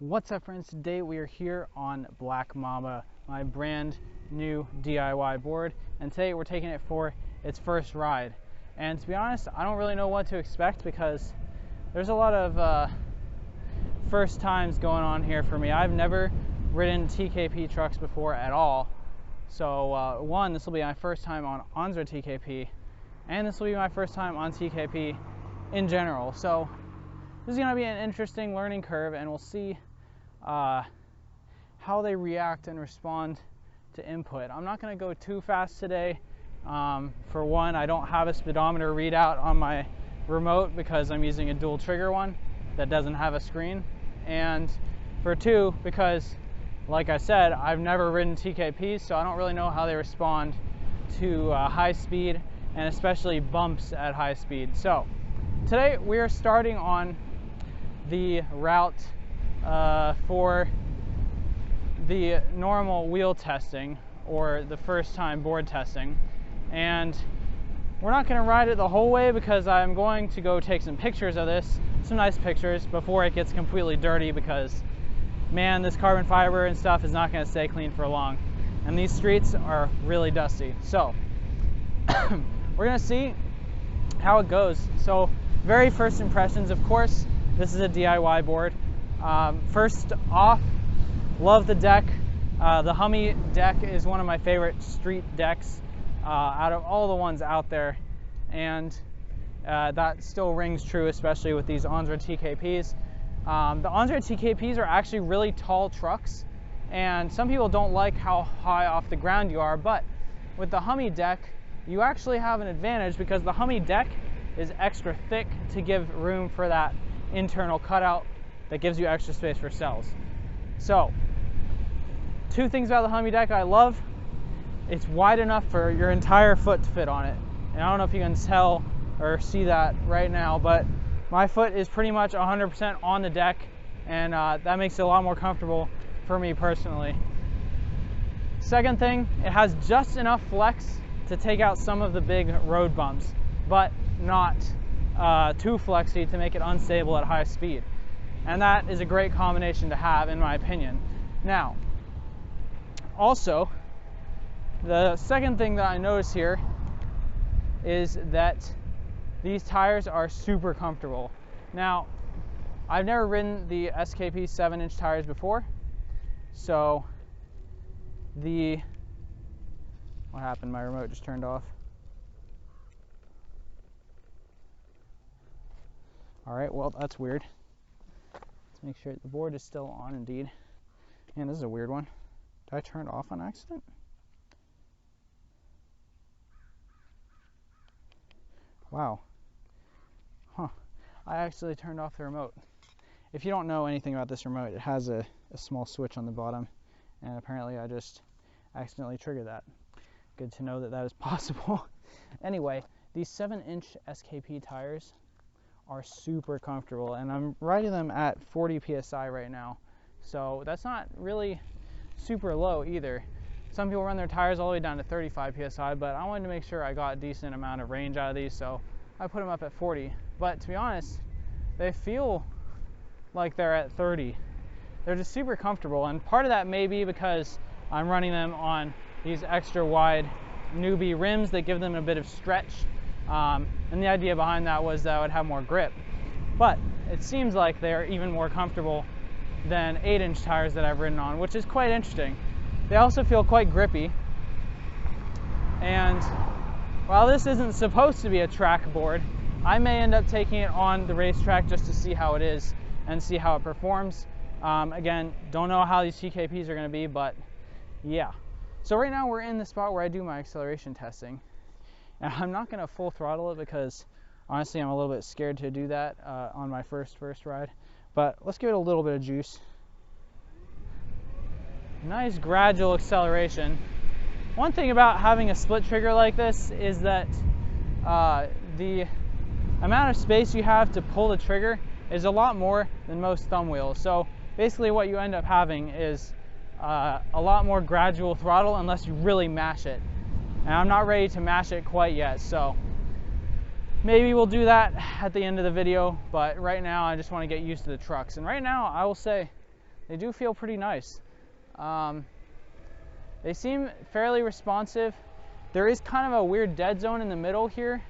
What's up, friends? Today we are here on Black Mamba, my brand new DIY board, and today we're taking it for its first ride. And to be honest, I don't really know what to expect because there's a lot of first times going on here for me. I've never ridden TKP trucks before at all. So one, this will be my first time on Onsra TKP, and this will be my first time on TKP in general. So this is going to be an interesting learning curve, and we'll see how they react and respond to input. I'm not going to go too fast today. For one, I don't have a speedometer readout on my remote because I'm using a dual trigger one that doesn't have a screen. And for two, because like I said, I've never ridden TKPs, so I don't really know how they respond to high speed and especially bumps at high speed. So today we are starting on the route for the normal wheel testing, or the first time board testing, and we're not going to ride it the whole way because I'm going to go take some pictures of this, some nice pictures, before it gets completely dirty, because man, this carbon fiber and stuff is not going to stay clean for long, and these streets are really dusty. So we're going to see how it goes. So very first impressions, of course, this is a DIY board. First off, love the deck. The Hummie Deck is one of my favorite street decks out of all the ones out there, and that still rings true, especially with these Onsra TKPs. The Onsra TKPs are actually really tall trucks, and some people don't like how high off the ground you are, but with the Hummie Deck, you actually have an advantage because the Hummie Deck is extra thick to give room for that internal cutout that gives you extra space for cells. So, two things about the Hummie Deck I love. It's wide enough for your entire foot to fit on it. And I don't know if you can tell or see that right now, but my foot is pretty much 100% on the deck, and that makes it a lot more comfortable for me personally. Second thing, it has just enough flex to take out some of the big road bumps, but not too flexy to make it unstable at high speed. And that is a great combination to have, in my opinion. Now, also, the second thing that I notice here is that these tires are super comfortable. Now, I've never ridden the SKP 7-inch tires before, so what happened? My remote just turned off. All right, well, that's weird. Let's make sure the board is still on indeed. Man, this is a weird one. Did I turn it off on accident? Wow. Huh. I actually turned off the remote. If you don't know anything about this remote, it has a small switch on the bottom, and apparently I just accidentally triggered that. Good to know that that is possible. Anyway, these 7-inch SKP tires are super comfortable, and I'm riding them at 40 psi right now, so that's not really super low either. Some people run their tires all the way down to 35 psi, but I wanted to make sure I got a decent amount of range out of these, so I put them up at 40. But to be honest, they feel like they're at 30. They're just super comfortable, and part of that may be because I'm running them on these extra wide Newbee rims that give them a bit of stretch. And the idea behind that was that I would have more grip. But it seems like they're even more comfortable than 8-inch tires that I've ridden on, which is quite interesting. They also feel quite grippy. And while this isn't supposed to be a track board, I may end up taking it on the racetrack just to see how it is and see how it performs. Again, don't know how these TKPs are going to be, but yeah. So right now we're in the spot where I do my acceleration testing. And I'm not going to full throttle it because honestly I'm a little bit scared to do that on my first ride. But let's give it a little bit of juice. Nice gradual acceleration. One thing about having a split trigger like this is that the amount of space you have to pull the trigger is a lot more than most thumb wheels. So basically what you end up having is a lot more gradual throttle unless you really mash it. And I'm not ready to mash it quite yet, so maybe we'll do that at the end of the video, but right now I just want to get used to the trucks. And right now I will say they do feel pretty nice. They seem fairly responsive. There is kind of a weird dead zone in the middle here,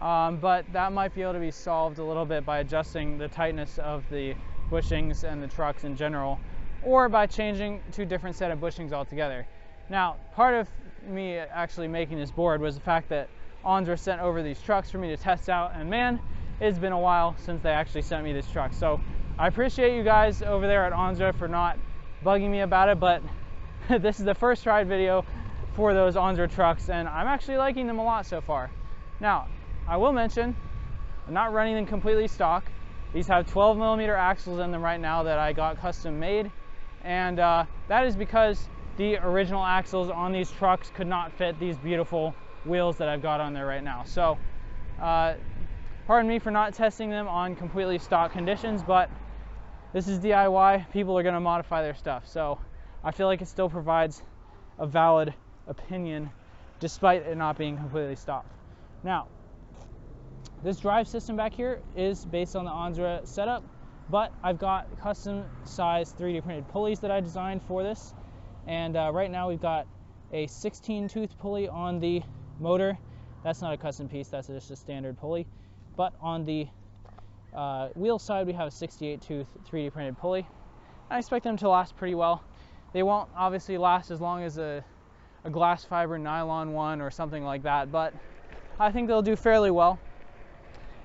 but that might be able to be solved a little bit by adjusting the tightness of the bushings and the trucks in general, or by changing to a different set of bushings altogether. Now, part of me actually making this board was the fact that Onsra sent over these trucks for me to test out, and man, it's been a while since they actually sent me this truck. So I appreciate you guys over there at Onsra for not bugging me about it, but this is the first ride video for those Onsra trucks, and I'm actually liking them a lot so far. Now, I will mention, I'm not running them completely stock. These have 12mm axles in them right now that I got custom made, and that is because the original axles on these trucks could not fit these beautiful wheels that I've got on there right now. So, pardon me for not testing them on completely stock conditions, but this is DIY. People are going to modify their stuff, so I feel like it still provides a valid opinion despite it not being completely stock. Now, this drive system back here is based on the Onsra setup, but I've got custom sized 3D printed pulleys that I designed for this, and right now we've got a 16 tooth pulley on the motor. That's not a custom piece, that's just a standard pulley. But on the wheel side we have a 68 tooth 3D printed pulley. I expect them to last pretty well. They won't obviously last as long as a glass fiber nylon one or something like that, but I think they'll do fairly well.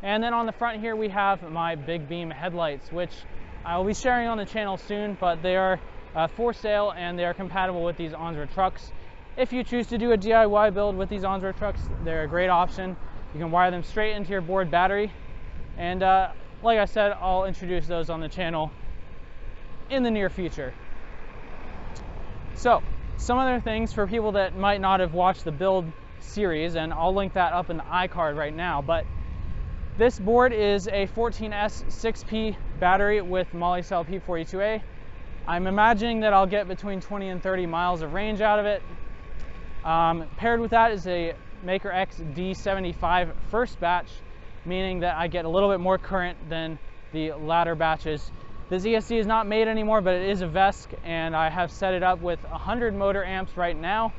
And then on the front here we have my big beam headlights, which I will be sharing on the channel soon, but they are for sale and they are compatible with these Onsra trucks. If you choose to do a DIY build with these Onsra trucks, they're a great option. You can wire them straight into your board battery, and like I said, I'll introduce those on the channel in the near future. So, some other things for people that might not have watched the build series, and I'll link that up in the iCard right now, but this board is a 14S 6P battery with Molicel P42A. I'm imagining that I'll get between 20 and 30 miles of range out of it. Paired with that is a MakerX D75 first batch, meaning that I get a little bit more current than the latter batches. This ESC is not made anymore, but it is a VESC, and I have set it up with 100 motor amps right now.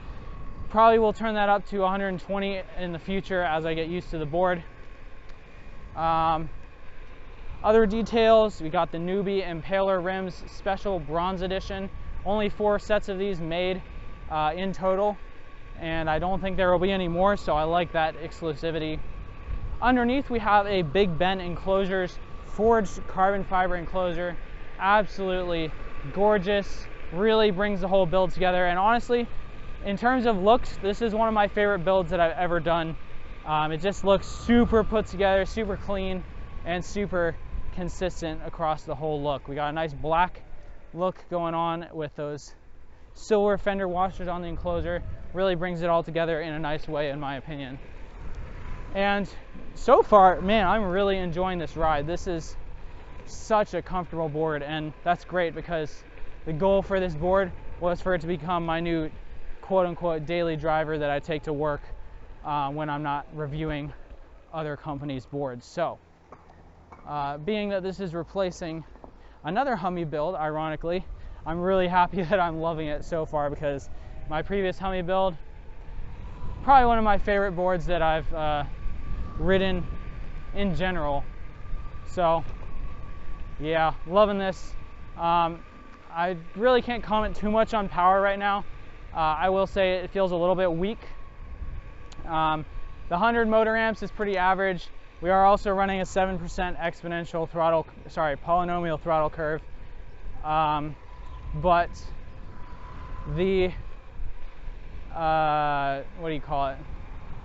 Probably will turn that up to 120 in the future as I get used to the board. Other details, we got the Newbee Impaler Rims Special Bronze Edition. Only 4 sets of these made in total, and I don't think there will be any more, so I like that exclusivity. Underneath we have a Big Ben Enclosures forged carbon fiber enclosure. Absolutely gorgeous, really brings the whole build together, and honestly, in terms of looks, this is one of my favorite builds that I've ever done. It just looks super put together, super clean, and super consistent across the whole look. We got a nice black look going on with those silver fender washers on the enclosure. Really brings it all together in a nice way, in my opinion. And so far, man, I'm really enjoying this ride. This is such a comfortable board, and that's great because the goal for this board was for it to become my new quote-unquote daily driver that I take to work when I'm not reviewing other companies' boards. So, being that this is replacing another Hummie build, ironically, I'm really happy that I'm loving it so far, because my previous Hummie build, probably one of my favorite boards that I've ridden in general. So yeah, loving this. I really can't comment too much on power right now. I will say it feels a little bit weak. The 100 motor amps is pretty average. We are also running a 7% exponential throttle, polynomial throttle curve. But the, what do you call it?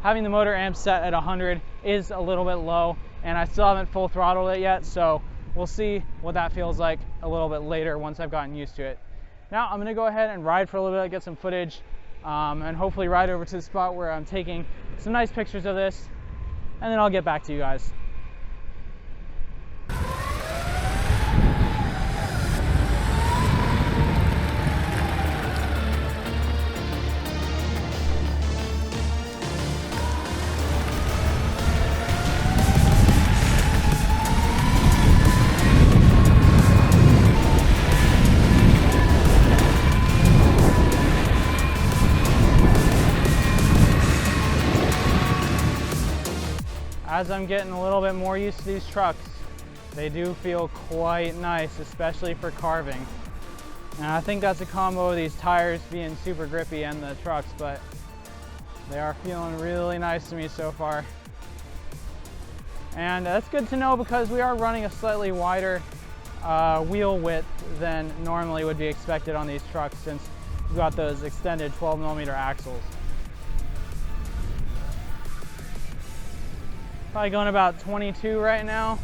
Having the motor amp set at 100 is a little bit low, and I still haven't full throttled it yet, so we'll see what that feels like a little bit later once I've gotten used to it. Now I'm gonna go ahead and ride for a little bit, get some footage, and hopefully ride over to the spot where I'm taking some nice pictures of this, and then I'll get back to you guys. as I'm getting a little bit more used to these trucks, they do feel quite nice, especially for carving. And I think that's a combo of these tires being super grippy and the trucks, but they are feeling really nice to me so far. And that's good to know because we are running a slightly wider wheel width than normally would be expected on these trucks since we've got those extended 12mm axles. Probably going about 22 right now.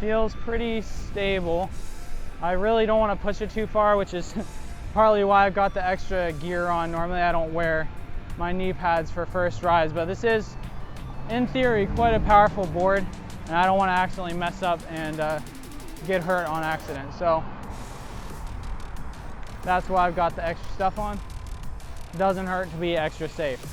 Feels pretty stable. I really don't want to push it too far, which is partly why I've got the extra gear on. Normally I don't wear my knee pads for first rides, but this is, in theory, quite a powerful board, and I don't want to accidentally mess up and get hurt on accident. So that's why I've got the extra stuff on. Doesn't hurt to be extra safe.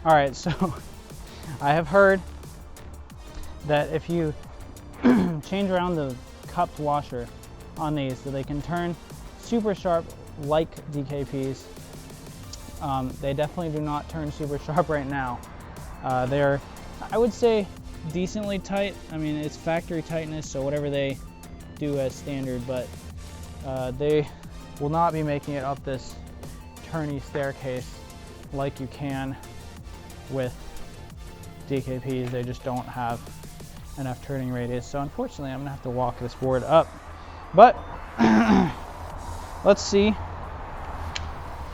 All right, so I have heard that if you change around the cupped washer on these, that they can turn super sharp like DKPs. They definitely do not turn super sharp right now. They're, I would say, decently tight. I mean, it's factory tightness, so whatever they do as standard, but they will not be making it up this turny staircase like you can with DKPs. They just don't have enough turning radius. So unfortunately, I'm gonna have to walk this board up. But let's see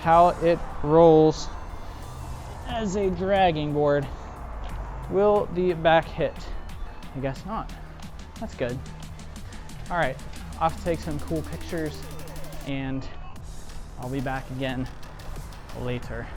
how it rolls as a dragging board. Will the back hit? I guess not. That's good. All right, off to take some cool pictures, and I'll be back again later.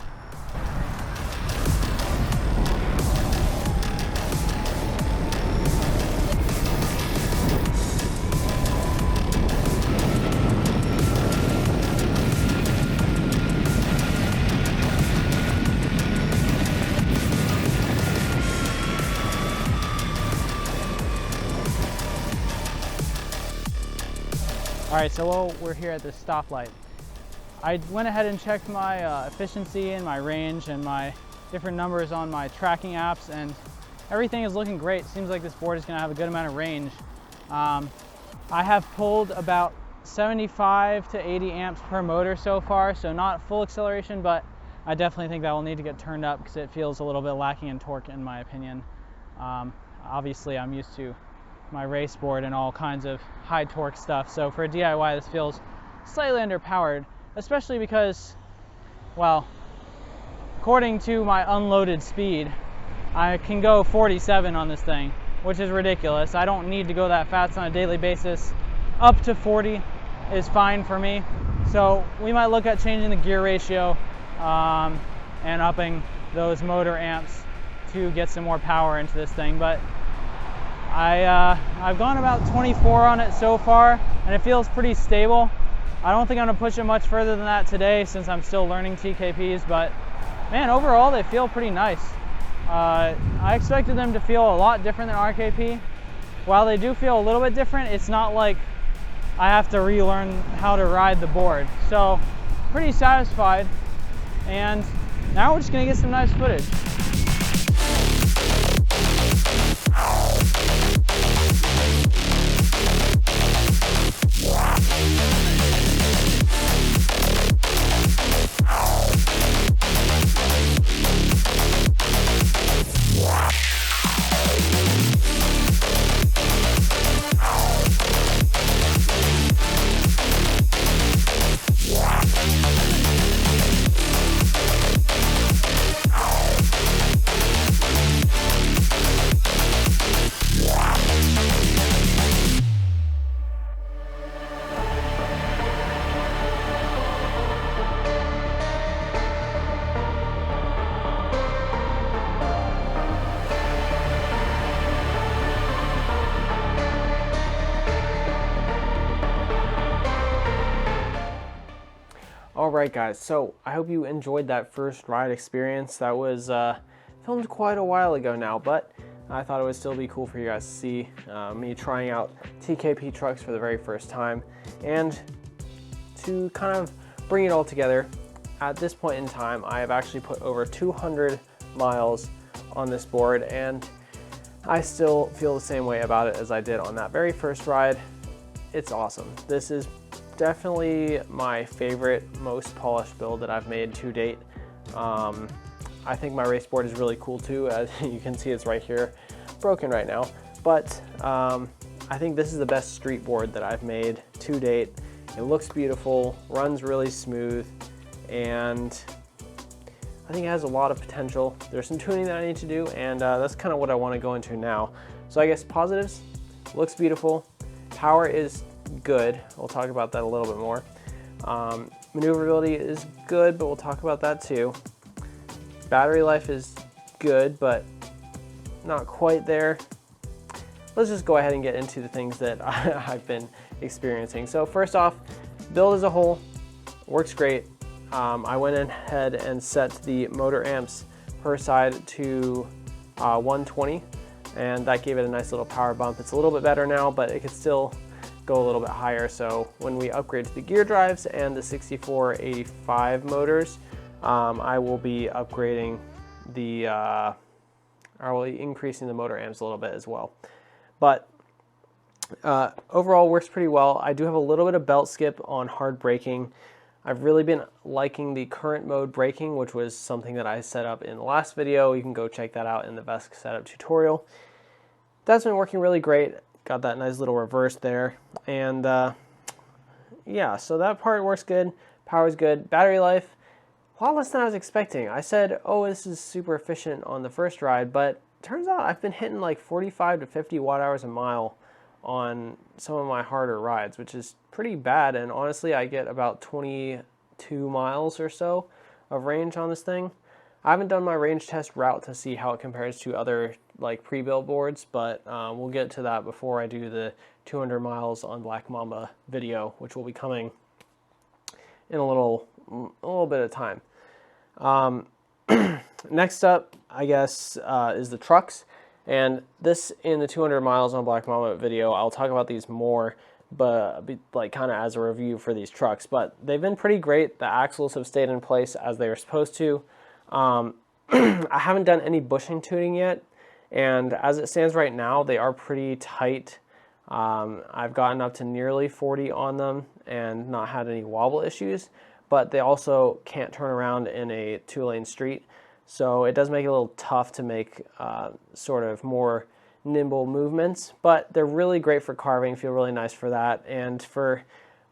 All right, so while we're here at this stoplight, I went ahead and checked my efficiency and my range and my different numbers on my tracking apps, and everything is looking great. Seems like this board is gonna have a good amount of range. I have pulled about 75 to 80 amps per motor so far, so not full acceleration, but I definitely think that will need to get turned up because it feels a little bit lacking in torque in my opinion. Obviously, I'm used to my race board and all kinds of high torque stuff, so for a DIY this feels slightly underpowered, especially because, well, according to my unloaded speed, I can go 47 on this thing, which is ridiculous. I don't need to go that fast on a daily basis. Up to 40 is fine for me, so we might look at changing the gear ratio and upping those motor amps to get some more power into this thing. But I've gone about 24 on it so far, and it feels pretty stable. I don't think I'm gonna push it much further than that today since I'm still learning TKPs, but man, overall they feel pretty nice. I expected them to feel a lot different than RKP. While they do feel a little bit different, it's not like I have to relearn how to ride the board. So pretty satisfied, and now we're just gonna get some nice footage. Alright guys, so I hope you enjoyed that first ride experience. That was filmed quite a while ago now, but I thought it would still be cool for you guys to see me trying out TKP trucks for the very first time, and to kind of bring it all together. At this point in time, I have actually put over 200 miles on this board, and I still feel the same way about it as I did on that very first ride. It's awesome. This is definitely my favorite, most polished build that I've made to date. I think my race board is really cool too. As you can see, it's right here, broken right now. But I think this is the best street board that I've made to date. It looks beautiful, runs really smooth, and I think it has a lot of potential. There's some tuning that I need to do, and that's kind of what I want to go into now. So I guess positives: looks beautiful, power is good. We'll talk about that a little bit more. Maneuverability is good, but we'll talk about that too. Battery life is good, but not quite there. Let's just go ahead and get into the things that I've been experiencing. So first off, build as a whole works great. I went ahead and set the motor amps per side to 120, and that gave it a nice little power bump. It's a little bit better now, but it could still go a little bit higher. So when we upgrade to the gear drives and the 6485 motors, I will be upgrading the, I will be increasing the motor amps a little bit as well. But overall works pretty well. I do have a little bit of belt skip on hard braking. I've really been liking the current mode braking, which was something that I set up in the last video. You can go check that out in the VESC setup tutorial. That's been working really great. Got that nice little reverse there. And yeah, so that part works good. Power's good. Battery life, a lot less than I was expecting. I said, oh, this is super efficient on the first ride, but turns out I've been hitting like 45 to 50 watt hours a mile on some of my harder rides, which is pretty bad. And honestly, I get about 22 miles or so of range on this thing. I haven't done my range test route to see how it compares to other like pre-built boards, but we'll get to that before I do the 200 miles on Black Mamba video, which will be coming in a little bit of time. Next up, I guess, is the trucks. And this, in the 200 miles on Black Mamba video, I'll talk about these more, but like kind of as a review for these trucks. But they've been pretty great. The axles have stayed in place as they were supposed to. I haven't done any bushing tuning yet, and as it stands right now, they are pretty tight. I've gotten up to nearly 40 on them and not had any wobble issues, but they also can't turn around in a 2-lane street. So it does make it a little tough to make sort of more nimble movements, but they're really great for carving, feel really nice for that, and for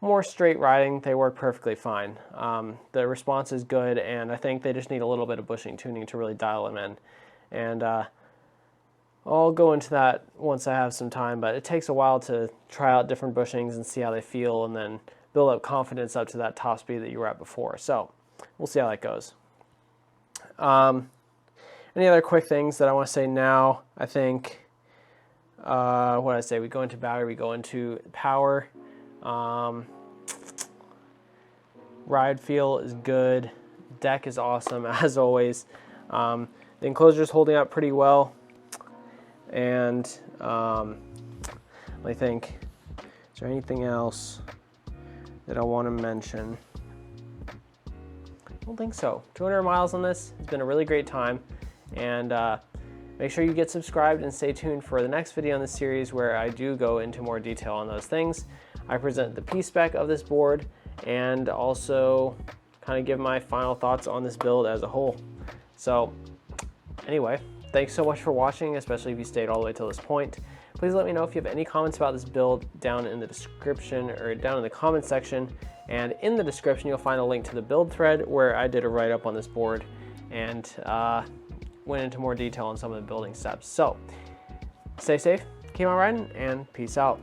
more straight riding, they work perfectly fine. The response is good, and I think they just need a little bit of bushing tuning to really dial them in. And I'll go into that once I have some time, but it takes a while to try out different bushings and see how they feel, and then build up confidence up to that top speed that you were at before. So we'll see how that goes. Any other quick things that I want to say now? I think, what did I say? We go into battery, we go into power. Ride feel is good. Deck is awesome, as always. The enclosure is holding up pretty well. And let me think, is there anything else that I want to mention? I don't think so. 200 miles on this. It's been a really great time. And make sure you get subscribed and stay tuned for the next video in this series where I do go into more detail on those things. I present the P-spec of this board and also kind of give my final thoughts on this build as a whole. So anyway, thanks so much for watching, especially if you stayed all the way till this point. Please let me know if you have any comments about this build down in the description or down in the comment section. And in the description, you'll find a link to the build thread where I did a write-up on this board and went into more detail on some of the building steps. So stay safe, keep on riding, and peace out.